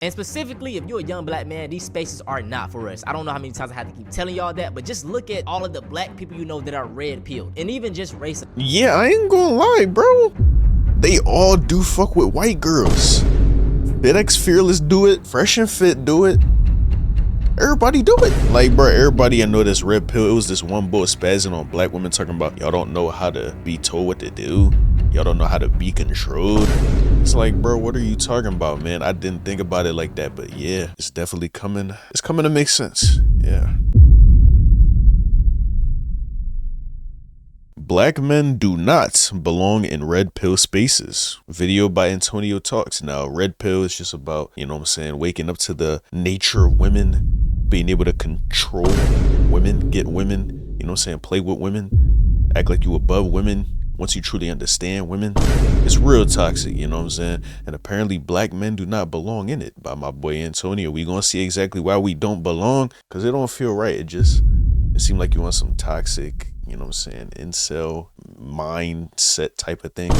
And specifically, if you're a young black man, these spaces are not for us. I don't know how many times I have to keep telling y'all that, but just look at all of the black people you know that are red pilled, and even just racist. Yeah, I ain't gonna lie, bro. They all do fuck with white girls. BitX Fearless do it. Fresh and Fit do it. Everybody do it. Like, bro, everybody I know that's red pill. It was this one boy spazzing on black women talking about y'all don't know how to be told what to do. Y'all don't know how to be controlled. It's like, bro, what are you talking about, man? I didn't think about it like that, but yeah, it's definitely coming. It's coming to make sense. Yeah. Black men do not belong in red pill spaces. Video by Antonio Talks. Now, red pill is just about, you know what I'm saying, waking up to the nature of women, being able to control women, get women, you know what I'm saying, play with women, act like you above women. Once you truly understand women, it's real toxic, you know what I'm saying? And apparently black men do not belong in it, by my boy Antonio. We gonna see exactly why we don't belong, because it don't feel right. It seemed like you want some toxic, you know what I'm saying, incel mindset type of thing.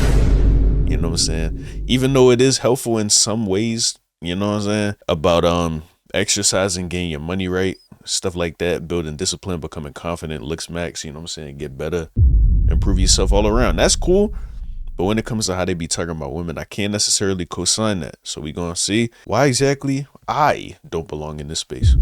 You know what I'm saying? Even though it is helpful in some ways, you know what I'm saying, about exercising, getting your money right, stuff like that, building discipline, becoming confident, looks max, you know what I'm saying, get better, improve yourself all around. That's cool. But when it comes to how they be talking about women, I can't necessarily co-sign that. So we gonna see why exactly I don't belong in this space.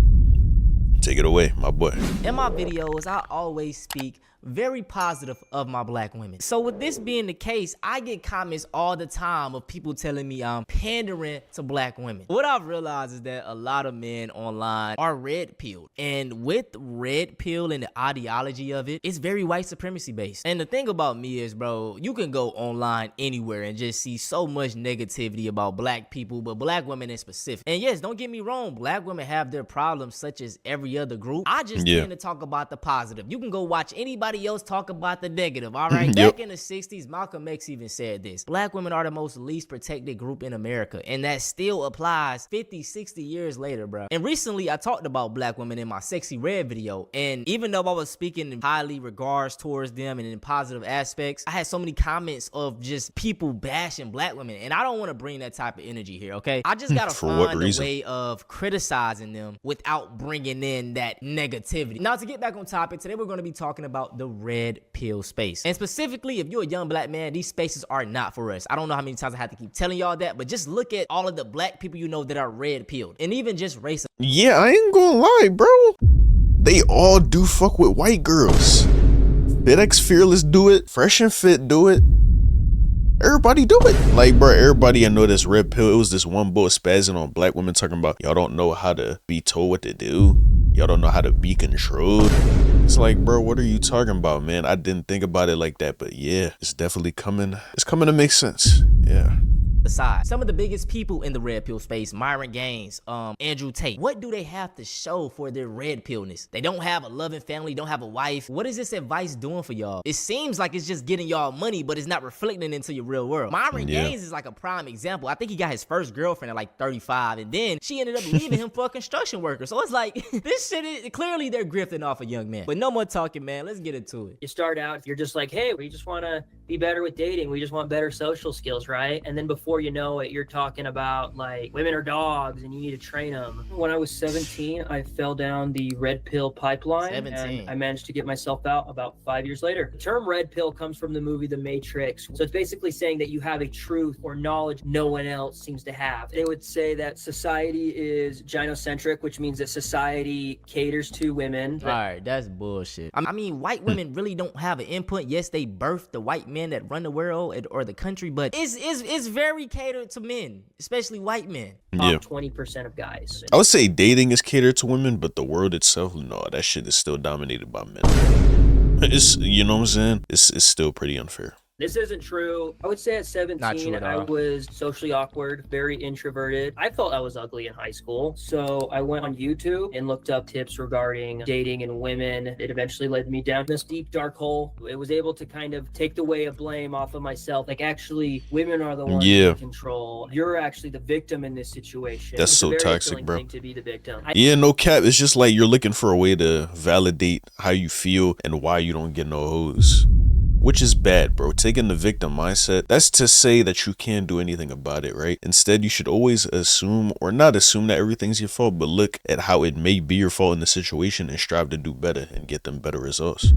Take it away, my boy. In my videos, I always speak very positive of my black women. So with this being the case, I get comments all the time of people telling me I'm pandering to black women. What I've realized is that a lot of men online are red pilled, and with red pill and the ideology of it, it's very white supremacy based. And the thing about me is, bro, you can go online anywhere and just see so much negativity about black people, but black women in specific. And yes, don't get me wrong, black women have their problems such as every other group. I just tend to talk about the positive. You can go watch anybody else talk about the negative, all right? Back in the 60s, Malcolm X even said this: black women are the most least protected group in America, and that still applies 50, 60 years later, bro. And recently, I talked about black women in my Sexy Red video, and even though I was speaking in highly regards towards them and in positive aspects, I had so many comments of just people bashing black women, and I don't want to bring that type of energy here, okay? I just gotta find a way of criticizing them without bringing in that negativity. Now, to get back on topic, today we're going to be talking about the red pill space. And specifically, if you're a young black man, these spaces are not for us. I don't know how many times I have to keep telling y'all that, but just look at all of the black people you know that are red pilled, and even just racist. Yeah, I ain't gonna lie, bro. They all do fuck with white girls. BitX Fearless do it. Fresh and Fit do it. Everybody do it. Like, bro, everybody I know that's red pill. It was this one boy spazzing on black women talking about y'all don't know how to be told what to do. Y'all don't know how to be controlled. It's like, bro, what are you talking about, man? I didn't think about it like that, but yeah, it's definitely coming. It's coming to make sense. Yeah. Besides, some of the biggest people in the red pill space, Myron Gaines, Andrew Tate, what do they have to show for their red pillness? They don't have a loving family, don't have a wife. What is this advice doing for y'all? It seems like it's just getting y'all money, but it's not reflecting into your real world. Myron Gaines is like a prime example. I think he got his first girlfriend at like 35, and then she ended up leaving him for a construction worker. So it's like, this shit is clearly they're grifting off a young man. But no more talking, man. Let's get into it. You start out, you're just like, hey, we just want to be better with dating. We just want better social skills, right? And then before you know it, you're talking about like women are dogs and you need to train them. When I was 17, I fell down the red pill pipeline. 17. And I managed to get myself out about 5 years later. The term red pill comes from the movie The Matrix. So it's basically saying that you have a truth or knowledge no one else seems to have. They would say that society is gynocentric, which means that society caters to women. All right, that's bullshit. I mean, white women really don't have an input. Yes, they birthed the white men that run the world or the country, but it's very catered to men, especially white men. Top 20% of guys. I would say dating is catered to women, but the world itself, no, that shit is still dominated by men. It's, you know what I'm saying? It's still pretty unfair. This isn't true. I would say at 17, I was socially awkward, very introverted. I felt I was ugly in high school. So I went on YouTube and looked up tips regarding dating and women. It eventually led me down this deep, dark hole. It was able to kind of take the weight of blame off of myself. Like, actually, women are the ones in control. You're actually the victim in this situation. That's so toxic, bro. To be the victim. Yeah, no cap. It's just like you're looking for a way to validate how you feel and why you don't get no hoes. which is bad, bro. Taking the victim mindset, that's to say that you can't do anything about it, right? Instead, you should always assume, or not assume, that everything's your fault, but look at how it may be your fault in the situation and strive to do better and get them better results.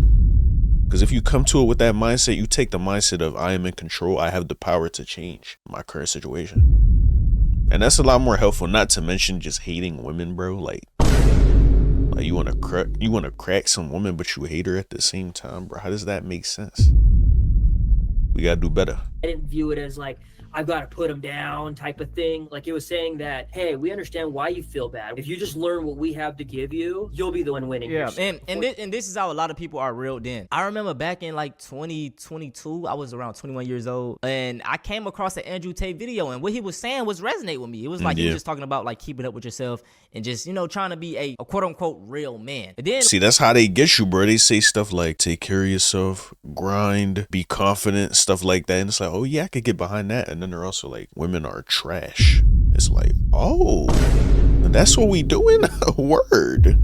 Because if you come to it with that mindset, you take the mindset of, I am in control, I have the power to change my current situation. And that's a lot more helpful, not to mention just hating women, bro. Like you want to crack some woman, but you hate her at the same time, bro. How does that make sense? We gotta do better. I didn't view it as like, I've got to put them down type of thing. Like, it was saying that, hey, we understand why you feel bad. If you just learn what we have to give you, you'll be the one winning. Yeah, and this is how a lot of people are reeled in. I remember back in like 2022, I was around 21 years old, and I came across an Andrew Tate video, and what he was saying was resonate with me. It was like he was just talking about like keeping up with yourself and just, you know, trying to be a quote unquote real man. And then see, that's how they get you, bro. They say stuff like take care of yourself, grind, be confident, stuff like that. And it's like, oh yeah, I could get behind that. And then they're also like, women are trash. It's like, oh, that's what we doing? Word.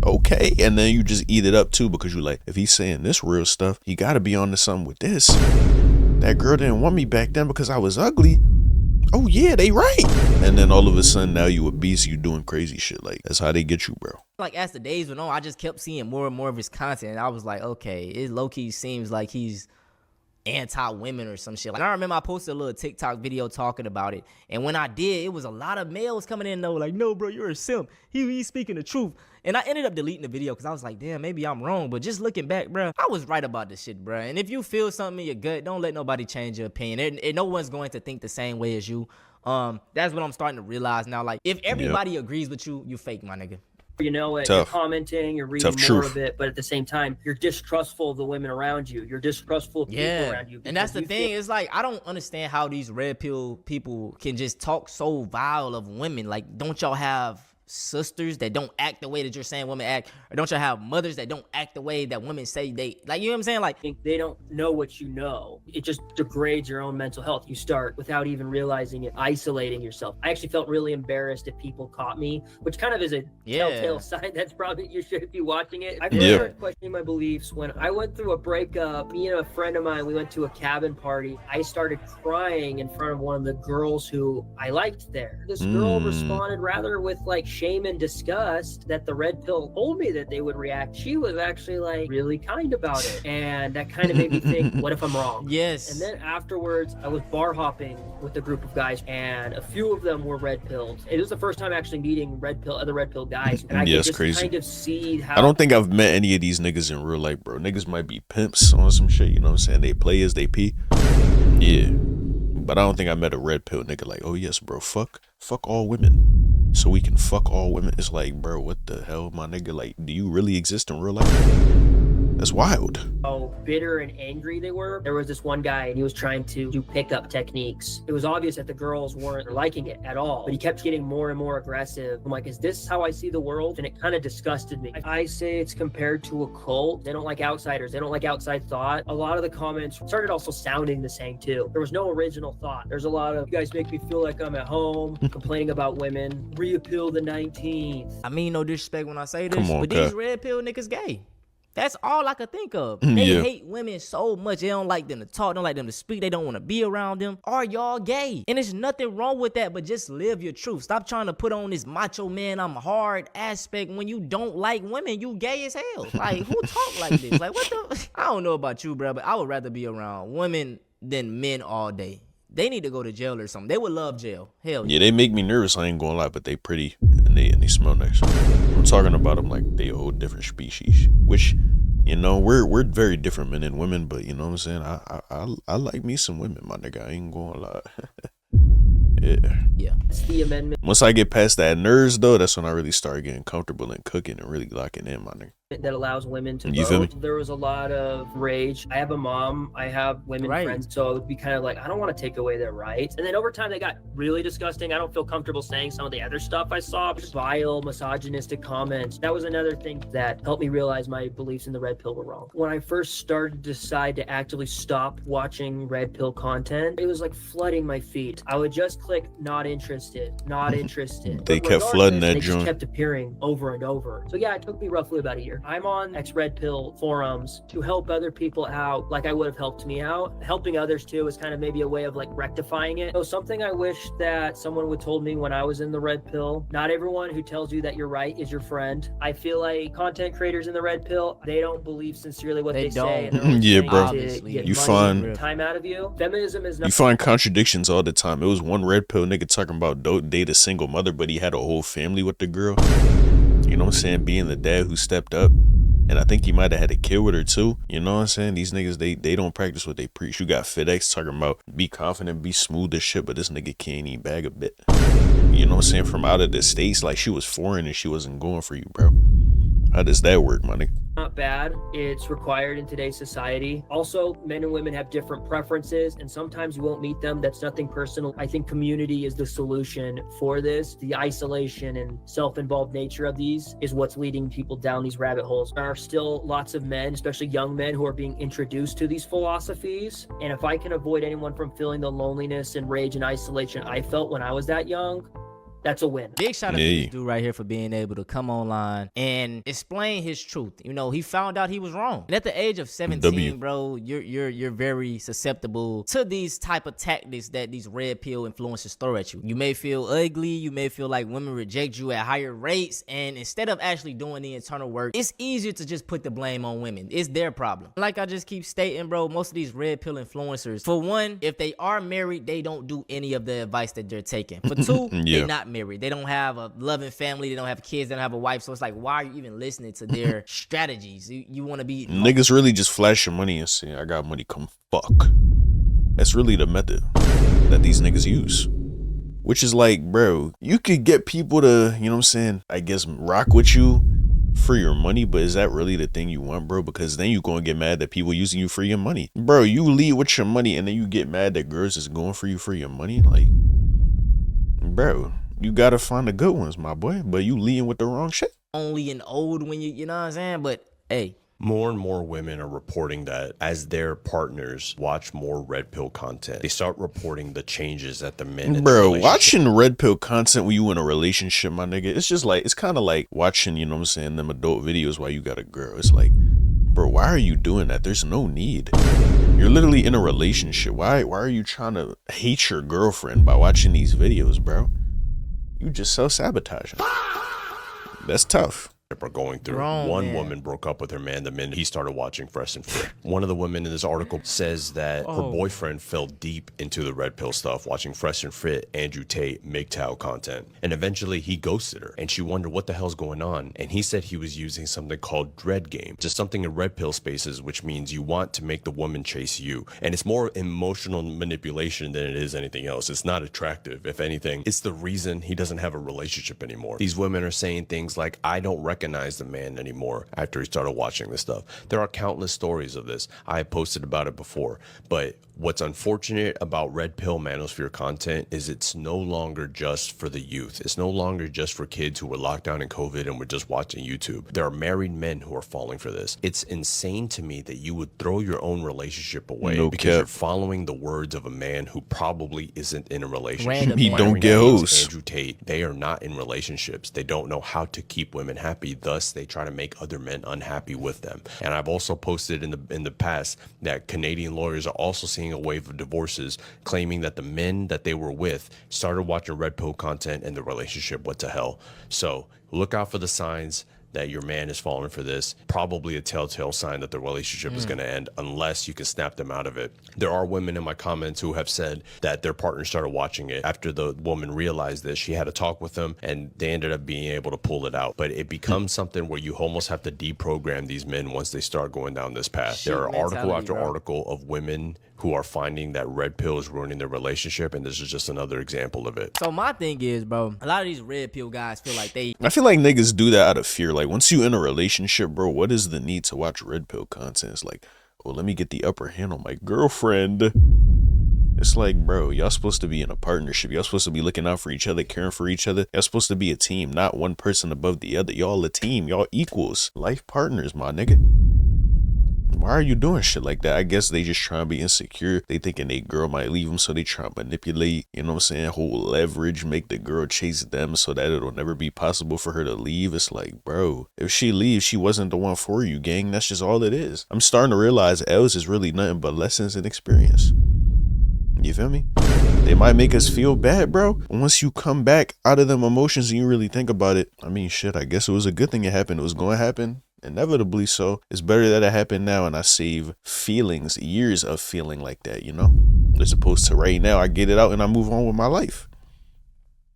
Okay. And then you just eat it up too, because you like, if he's saying this real stuff, he got to be on to something with this. That girl didn't want me back then because I was ugly. Oh yeah, they right. And then all of a sudden now you a beast, you doing crazy shit. Like, that's how they get you, bro. Like, as the days went on, I just kept seeing more and more of his content, and I was like, okay, it low-key seems like he's anti-women or some shit. Like, I remember I posted a little TikTok video talking about it, and when I did, it was a lot of males coming in though, like, no bro, you're a simp, he's speaking the truth. And I ended up deleting the video because I was like, damn, maybe I'm wrong. But just looking back, bro, I was right about this shit, bro. And if you feel something in your gut, don't let nobody change your opinion. No one's going to think the same way as you. That's what I'm starting to realize now. Like, if everybody agrees with you, you fake, my nigga. You know it, Tough. You're commenting, you're reading Tough more truth. of it, but at the same time, you're distrustful of the women around you. You're distrustful of people around you. And that's the thing. It's like, I don't understand how these red pill people can just talk so vile of women. Like, don't y'all have sisters that don't act the way that you're saying women act? Or don't y'all have mothers that don't act the way that women say they, like, you know what I'm saying? Like, they don't know what you know. It just degrades your own mental health. You start, without even realizing it, isolating yourself. I actually felt really embarrassed if people caught me, which kind of is a telltale sign that's probably you should be watching it. I really started questioning my beliefs when I went through a breakup. Me and a friend of mine, we went to a cabin party. I started crying in front of one of the girls who I liked there. This girl responded rather with like shame and disgust that the red pill told me that they would react. She was actually like really kind about it, and that kind of made me think, what if I'm wrong? Yes. And then afterwards, I was bar hopping with a group of guys, and a few of them were red pilled. It was the first time actually meeting other red pill guys, and I could just crazy. kind of see how. I don't think I've met any of these niggas in real life, bro. Niggas might be pimps on some shit, you know what I'm saying? They players, they pee. Yeah. But I don't think I met a red pill nigga like, oh yes, bro, fuck all women, so we can fuck all women. It's like, bro, what the hell, my nigga? Like, do you really exist in real life? That's wild. How bitter and angry they were. There was this one guy, and he was trying to do pickup techniques. It was obvious that the girls weren't liking it at all, but he kept getting more and more aggressive. I'm like, is this how I see the world? And it kind of disgusted me. I say it's compared to a cult. They don't like outsiders. They don't like outside thought. A lot of the comments started also sounding the same too. There was no original thought. There's a lot of, you guys make me feel like I'm at home, complaining about women, reappeal the 19th. I mean, no disrespect when I say this, but these red pill niggas gay. That's all I could think of. They hate women so much. They don't like them to talk, don't like them to speak. They don't want to be around them. Are y'all gay? And there's nothing wrong with that, but just live your truth. Stop trying to put on this macho man, I'm hard aspect. When you don't like women, you gay as hell. Like, who talk like this? Like, what the? I don't know about you, bro, but I would rather be around women than men all day. They need to go to jail or something. They would love jail. Hell yeah. They make me nervous. I ain't gonna lie, but they pretty and they smell nice. I'm talking about them like they a whole different species, which, you know, we're very different men and women, but you know what I'm saying? I like me some women, my nigga. I ain't gonna lie. Yeah. It's the amendment. Once I get past that nerves though, that's when I really start getting comfortable and cooking and really locking in, my nigga. That allows women to You feel me? vote. There was a lot of rage. I have a mom, I have women friends, so it would be kind of like, I don't want to take away their rights. And then over time they got really disgusting. I don't feel comfortable saying some of the other stuff I saw, just vile, misogynistic comments. That was another thing that helped me realize my beliefs in the red pill were wrong. When I first started to decide to actively stop watching red pill content, it was like flooding my feed. I would just click not interested, not interested. They But kept flooding that they just joint. kept appearing over and over. So yeah, it took me roughly about a year. behavior. I'm on ex-red pill forums to help other people out like I would have helped me out. Helping others too is kind of maybe a way of like rectifying it. So something I wish that someone would told me when I was in the red pill, not everyone who tells you that you're right is your friend. I feel like content creators in the red pill, they don't believe sincerely what they say. And they're only Yeah, saying bro. to get You money find- and time out of you. Feminism is not. You find contradictions all the time. It was one red pill nigga talking about don't date a single mother, but he had a whole family with the girl. You know what I'm saying? Being the dad who stepped up. And I think he might have had a kid with her too. You know what I'm saying? These niggas, they don't practice what they preach. You got FedEx talking about be confident, be smooth as shit, but this nigga can't even bag a bit. You know what I'm saying? From out of the States, like she was foreign and she wasn't going for you, bro. How does that work, my nigga? Not bad. It's required in today's society. Also, men and women have different preferences, and sometimes you won't meet them. That's nothing personal. I think community is the solution for this. The isolation and self-involved nature of these is what's leading people down these rabbit holes. There are still lots of men, especially young men, who are being introduced to these philosophies. And if I can avoid anyone from feeling the loneliness and rage and isolation I felt when I was that young, that's a win. Big shout out to this dude right here for being able to come online and explain his truth. You know, he found out he was wrong. And at the age of 17, bro, you're very susceptible to these type of tactics that these red pill influencers throw at you. You may feel ugly, you may feel like women reject you at higher rates, and instead of actually doing the internal work, it's easier to just put the blame on women. It's their problem. Like I just keep stating, bro, most of these red pill influencers, for one, if they are married, they don't do any of the advice that they're taking. For two, they're not married. They don't have a loving family. They don't have kids. They don't have a wife. So it's like, why are you even listening to their strategies? You want to be... Niggas really just flash your money and say, I got money, come fuck. That's really the method that these niggas use. Which is like, bro, you could get people to, you know what I'm saying, I guess rock with you for your money, but is that really the thing you want, bro? Because then you gonna get mad that people using you for your money. Bro, you lead with your money and then you get mad that girls is going for you for your money? Like, bro, you gotta find the good ones, my boy, but you leading with the wrong shit. Only and old when you know what I'm saying? But hey, more and more women are reporting that as their partners watch more red pill content, they start reporting the changes that the men in the relationship. Watching red pill content when you in a relationship, my nigga, it's just like, it's kind of like watching, you know what I'm saying, them adult videos while you got a girl. It's like, bro, why are you doing that? There's no need. You're literally in a relationship. Why are you trying to hate your girlfriend by watching these videos, bro? You just self-sabotaging. That's tough. Are going through. Wrong, One man. woman broke up with her man the minute he started watching Fresh and Fit. One of the women in this article says that her boyfriend fell deep into the red pill stuff, watching Fresh and Fit, Andrew Tate, MGTOW content. And eventually he ghosted her and she wondered what the hell's going on. And he said he was using something called dread game, just something in red pill spaces, which means you want to make the woman chase you. And it's more emotional manipulation than it is anything else. It's not attractive. If anything, it's the reason he doesn't have a relationship anymore. These women are saying things like, I don't recognize the man anymore after he started watching this stuff. There are countless stories of this. I have posted about it before, but what's unfortunate about red pill manosphere content is it's no longer just for the youth. It's no longer just for kids who were locked down in COVID and were just watching YouTube. There are married men who are falling for this. It's insane to me that you would throw your own relationship away because you're following the words of a man who probably isn't in a relationship. Random He man. don't get hoes. Andrew Tate, they are not in relationships. They don't know how to keep women happy. Thus, they try to make other men unhappy with them. And I've also posted in the past that Canadian lawyers are also seeing a wave of divorces, claiming that the men that they were with started watching red pill content and the relationship went to hell. So look out for the signs that your man is falling for this. Probably a telltale sign that the relationship is going to end unless you can snap them out of it. There are women in my comments who have said that their partner started watching it after the woman realized this. She had a talk with them and they ended up being able to pull it out. But it becomes something where you almost have to deprogram these men once they start going down this path. There are article after article of women who are finding that red pill is ruining their relationship, and this is just another example of it. so my thing is, bro, a lot of these red pill guys feel like I feel like niggas do that out of fear. Like, once you in a relationship, bro, what is the need to watch red pill content? It's like, well, let me get the upper hand on my girlfriend. It's like, bro, y'all supposed to be in a partnership. Y'all supposed to be looking out for each other, caring for each other. Y'all supposed to be a team, not one person above the other. Y'all a team. Y'all equals. Life partners, my nigga. Why are you doing shit like that? I guess they just trying to be insecure. They thinking they girl might leave them, so they try to manipulate, you know what I'm saying, hold leverage, make the girl chase them so that it'll never be possible for her to leave. It's like, bro, if she leaves, she wasn't the one for you, gang. That's just all it is. I'm starting to realize L's is really nothing but lessons and experience. You feel me? They might make us feel bad, bro. Once you come back out of them emotions and you really think about it, I mean, shit, I guess it was a good thing it happened. It was going to happen. Inevitably so. It's better that it happened now and I save feelings, years of feeling like that, you know, as opposed to right now I get it out and I move on with my life.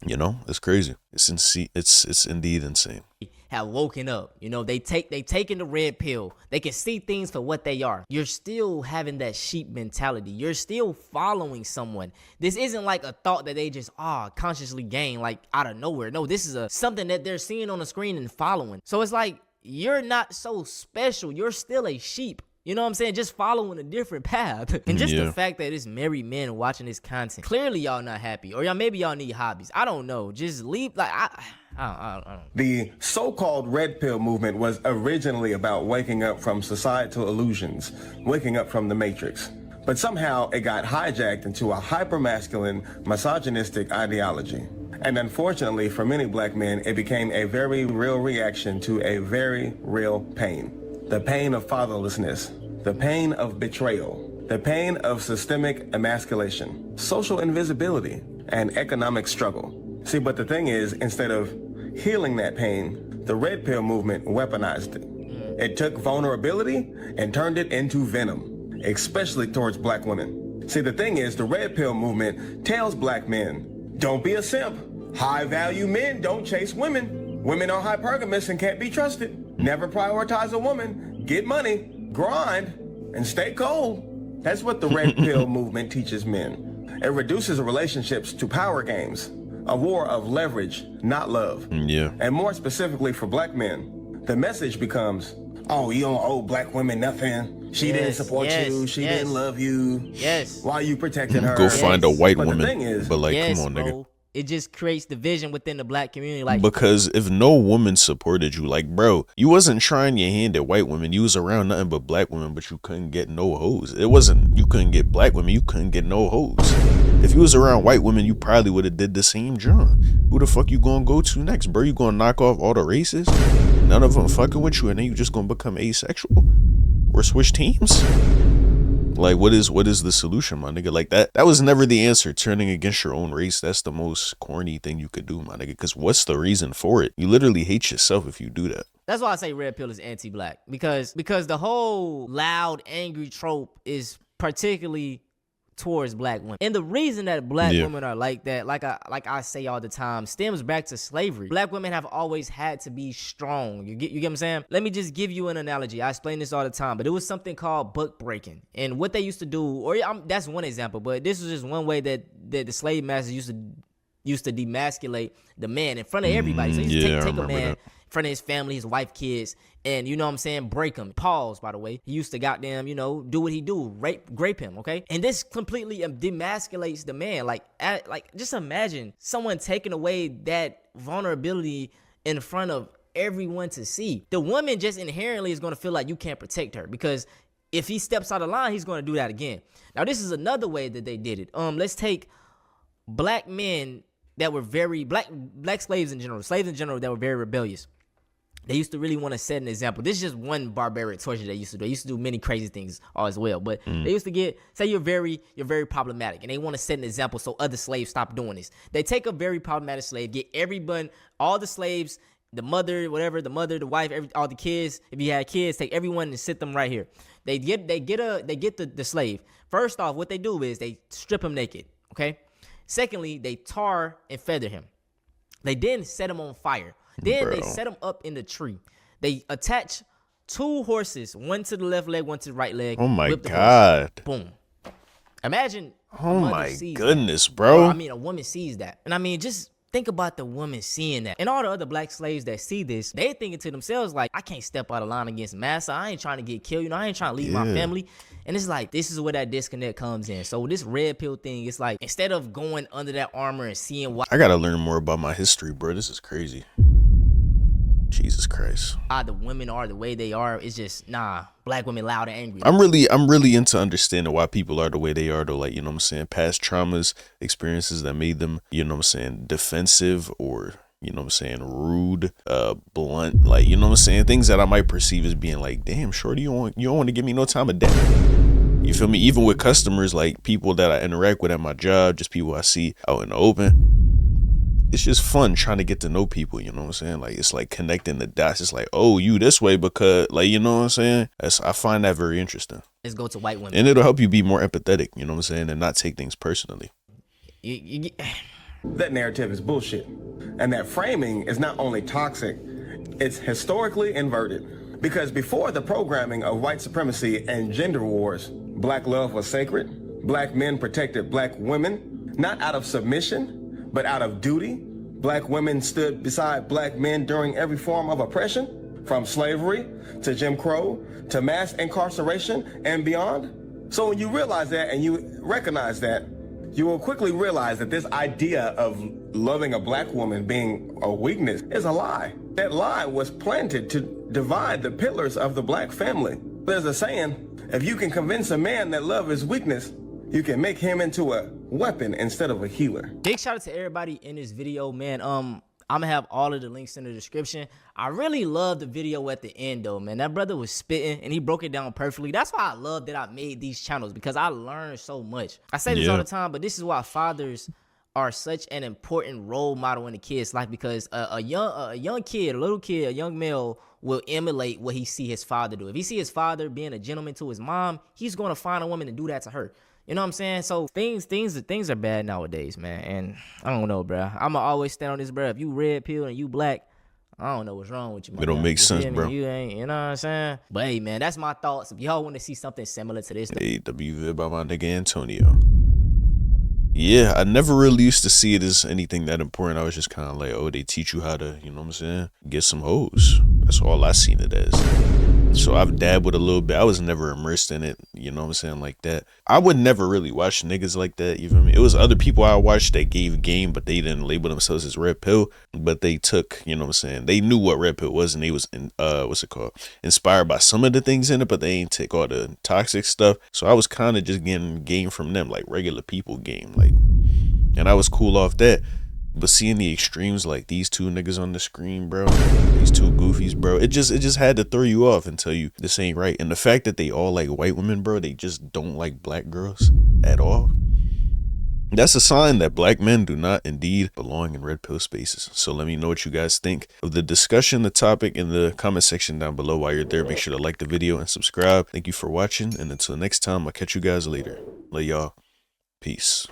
You know, it's crazy. It's indeed insane. Have woken up, you know, they taking the red pill. They can see things for what they are. You're still having that sheep mentality. You're still following someone. This isn't like a thought that they just consciously gain like out of nowhere. No, this is something that they're seeing on the screen and following. So it's like, you're not so special. You're still a sheep. You know what I'm saying? Just following a different path. And just the fact that it's married men watching this content. Clearly y'all not happy. Or maybe y'all need hobbies. I don't know. Just leave. Like, I don't. The so-called red pill movement was originally about waking up from societal illusions, waking up from the matrix. But somehow it got hijacked into a hyper-masculine, misogynistic ideology. And unfortunately for many black men, it became a very real reaction to a very real pain. The pain of fatherlessness, the pain of betrayal, the pain of systemic emasculation, social invisibility, and economic struggle. See, but the thing is, instead of healing that pain, the red pill movement weaponized it. It took vulnerability and turned it into venom, especially towards black women. See, the thing is, the red pill movement tells black men, don't be a simp. High value men don't chase women. Women are hypergamous and can't be trusted. Never prioritize a woman. Get money, grind, and stay cold. That's what the red pill movement teaches men. It reduces relationships to power games, a war of leverage, not love. Yeah. And more specifically for black men, the message becomes, oh, you don't owe black women nothing. She didn't support you. She didn't love you. Yes. Why are you protecting her? Go find a white But woman. the thing is, but like, come on, nigga. Bro. It just creates division within the black community. Like, because if no woman supported you, like, bro, you wasn't trying your hand at white women. You was around nothing but black women, but you couldn't get no hoes. It wasn't you couldn't get black women, you couldn't get no hoes. If you was around white women, you probably would have did the same John. Who the fuck you gonna go to next, bro? You gonna knock off all the races? None of them fucking with you, and then you just gonna become asexual or switch teams? Like, what is the solution, my nigga? Like, that was never the answer. Turning against your own race, that's the most corny thing you could do, my nigga. Because what's the reason for it? You literally hate yourself if you do that. That's why I say red pill is anti-black. Because the whole loud, angry trope is particularly towards black women. And the reason that black women are like that, like I say all the time, stems back to slavery. Black women have always had to be strong. You get what I'm saying? Let me just give you an analogy. I explain this all the time, but it was something called book breaking. And what they used to do, or that's one example, but this was just one way that the slave masters used to demasculate the man in front of everybody. So he used to take a man in front of his family, his wife, kids, and you know what I'm saying, break him. Pause, by the way. He used to goddamn, do what he do, grape him, okay? And this completely demasculates the man. Like just imagine someone taking away that vulnerability in front of everyone to see. The woman just inherently is going to feel like you can't protect her because if he steps out of line, he's going to do that again. Now, this is another way that they did it. Let's take black men that were black slaves in general that were very rebellious. They used to really want to set an example. This is just one barbaric torture they used to do. They used to do many crazy things as well. But they used to say you're very problematic, and they want to set an example so other slaves stop doing this. They take a very problematic slave, get everyone, all the slaves, the mother, the wife, all the kids. If you had kids, take everyone and sit them right here. They get the slave. First off, what they do is they strip him naked. Okay. Secondly, they tar and feather him. They then set him on fire. Then they set him up in the tree. They attach 2 horses, one to the left leg, one to the right leg. Oh my God. Boom. Imagine. Oh my goodness, bro. I mean, a woman sees that. And I mean, just think about the woman seeing that. And all the other black slaves that see this, they thinking to themselves like, I can't step out of line against massa. I ain't trying to get killed. I ain't trying to leave my family. And it's like, this is where that disconnect comes in. So this red pill thing, it's like, instead of going under that armor and seeing why. I got to learn more about my history, bro. This is crazy. Jesus Christ. The women are the way they are. It's just, nah, black women loud and angry. I'm really into understanding why people are the way they are, though. Like, you know what I'm saying? Past traumas, experiences that made them, you know what I'm saying, defensive, or, you know what I'm saying, rude, blunt, like, you know what I'm saying? Things that I might perceive as being like, damn, shorty, you don't want to give me no time of day. You feel me? Even with customers, like people that I interact with at my job, just people I see out in the open. It's just fun trying to get to know people, you know what I'm saying? Like, it's like connecting the dots. It's like, oh, you this way because, like, you know what I'm saying? I find that very interesting. Let's go to white women. And it'll help you be more empathetic, you know what I'm saying? And not take things personally. That narrative is bullshit. And that framing is not only toxic, it's historically inverted. Because before the programming of white supremacy and gender wars, black love was sacred. Black men protected black women, not out of submission, but out of duty. Black women stood beside black men during every form of oppression, from slavery to Jim Crow to mass incarceration and beyond. So when you realize that and you recognize that, you will quickly realize that this idea of loving a black woman being a weakness is a lie. That lie was planted to divide the pillars of the black family. There's a saying, if you can convince a man that love is weakness, you can make him into a weapon instead of a healer. Big shout out to everybody in this video, man. I'm gonna have all of the links in the description. I really love the video at the end though, man. That brother was spitting and he broke it down perfectly. That's why I love that I made these channels, because I learned so much. I say this all the time, but this is why fathers are such an important role model in the kid's life, because a young kid, a little kid, a young male will emulate what he see his father do. If he see his father being a gentleman to his mom, he's gonna find a woman to do that to her. You know what I'm saying? So things are bad nowadays, man. And I don't know, bro. I'ma always stand on this, bro. If you red pill and you black, I don't know what's wrong with you, man. It don't make sense, bro. You ain't, you know what I'm saying? But hey, man, that's my thoughts. If y'all want to see something similar to this, hey, WV by my nigga Antonio. Yeah, I never really used to see it as anything that important. I was just kind of like, oh, they teach you how to, you know what I'm saying, get some hoes. That's all I seen it as. So I've dabbled a little bit. I was never immersed in it, you know what I'm saying, like that. I would never really watch niggas like that, you feel me? It was other people I watched that gave game, but they didn't label themselves as red pill. But they took, you know what I'm saying, they knew what red pill was, and they was, inspired by some of the things in it, but they ain't take all the toxic stuff. So I was kind of just getting game from them, like regular people game, like, and I was cool off that. But seeing the extremes, like these two niggas on the screen, bro, these two goofies, bro, it just had to throw you off and tell you this ain't right. And the fact that they all like white women, bro, they just don't like black girls at all. That's a sign that black men do not indeed belong in red pill spaces. So let me know what you guys think of the discussion, the topic, in the comment section down below. While you're there, make sure to like the video and subscribe. Thank you for watching. And until next time, I'll catch you guys later. Love y'all. Peace.